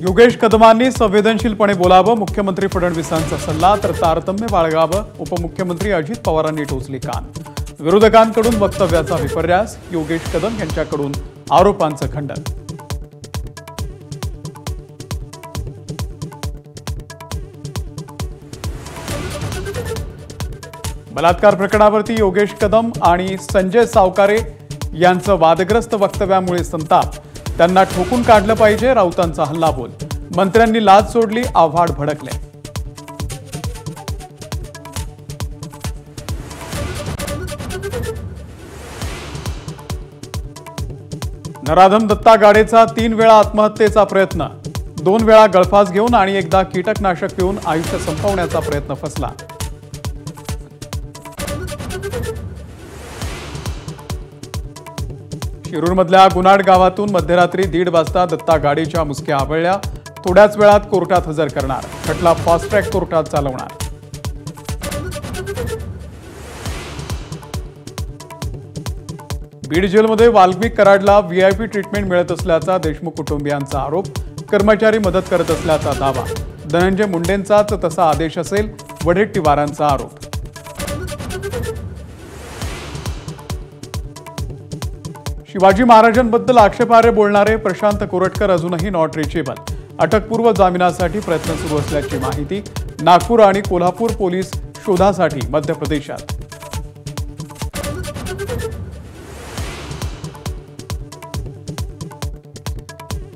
योगेश कदमांनी संवेदनशीलपणे बोलावं, मुख्यमंत्री फडणवीसांचा सल्ला, तर तारतम्य बाळगावं, उपमुख्यमंत्री अजित पवारांनी टोचली कान. विरोधकांकडून वक्तव्याचा विपर्यास, योगेश कदम यांच्याकडून आरोपांचं खंडन. बलात्कार प्रकरणावरती योगेश कदम आणि संजय सावकारे यांचं वादग्रस्त वक्तव्यामुळे संताप. त्यांना ठोकून काढलं पाहिजे, राऊतांचा हल्लाबोल. मंत्र्यांनी लाज सोडली, आव्हाड भडकले. नराधम दत्ता गाडेचा 3 वेळा आत्महत्येचा प्रयत्न. 2 वेळा गळफास घेऊन आणि एकदा कीटकनाशक पिऊन आयुष्य संपवण्याचा प्रयत्न फसला. शिरूरमधल्या गुनाड गावातून मध्यरात्री 1:30 वाजता दत्ता गाडीच्या मुसक्या आवळल्या. थोड्याच वेळात कोर्टात हजर करणार. खटला फास्ट ट्रॅक कोर्टात चालवणार. बीड जेलमध्ये वाल्मिक कराडला व्हीआयपी ट्रीटमेंट मिळत असल्याचा देशमुख कुटुंबियांचा आरोप. कर्मचारी मदत करत असल्याचा दावा. धनंजय मुंडेंचाच तसा आदेश असेल, वडेट्टीवारांचा आरोप. शिवाजी महाराजांबद्दल आक्षेपार्ह बोलणारे प्रशांत कोरटकर अजूनही नॉट रिचेबल. अटकपूर्व जामिनासाठी प्रयत्न सुरू असल्याची माहिती. नागपूर आणि कोल्हापूर पोलीस शोधासाठी मध्य प्रदेशात.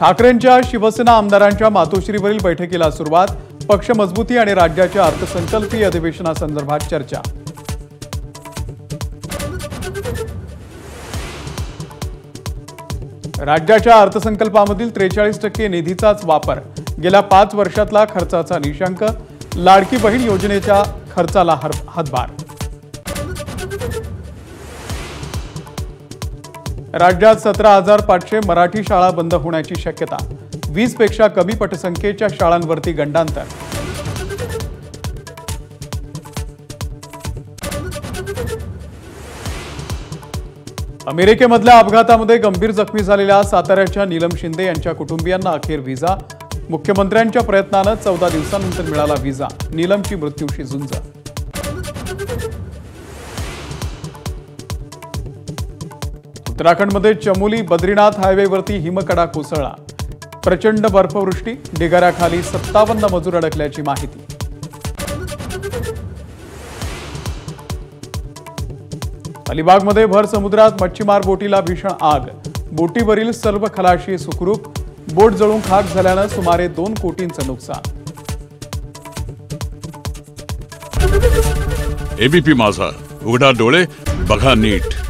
ठाकरेंच्या शिवसेना आमदारांच्या मातोश्रीवरील बैठकीला सुरुवात. पक्ष मजबूती आणि राज्याच्या अर्थसंकल्पीय अधिवेशनासंदर्भात चर्चा. राज्याच्या अर्थसंकल्पामधील 43% निधीचाच वापर. गेल्या 5 वर्षातला खर्चाचा निशंक. लाडकी बहीण योजनेच्या खर्चाला हातभार. राज्यात 17,500 मराठी शाळा बंद होण्याची शक्यता. 20 पेक्षा कमी पटसंख्येच्या शाळांवरती गंडांतर. अमेरिकेमधल्या अपघातामध्ये गंभीर जखमी झालेल्या साताऱ्याच्या नीलम शिंदे यांच्या कुटुंबियांना अखेर व्हिसा. मुख्यमंत्र्यांच्या प्रयत्नानं 14 दिवसांनंतर मिळाला व्हिसा. नीलमची मृत्यूशी झुंज. उत्तराखंडमध्ये चमोली बद्रीनाथ हायवेवरती हिमकडा कोसळला. प्रचंड बर्फवृष्टी. ढिगाऱ्याखाली 57 मजूर अडकल्याची माहिती. अलिबागमध्ये भर समुद्रात मच्छीमार बोटीला भीषण आग. बोटीवरील सर्व खलाशी सुखरूप. बोट जळून खाक झाल्यानं सुमारे 2 कोटींचं नुकसान. एबीपी माझा, उघडा डोळे बघा नीट.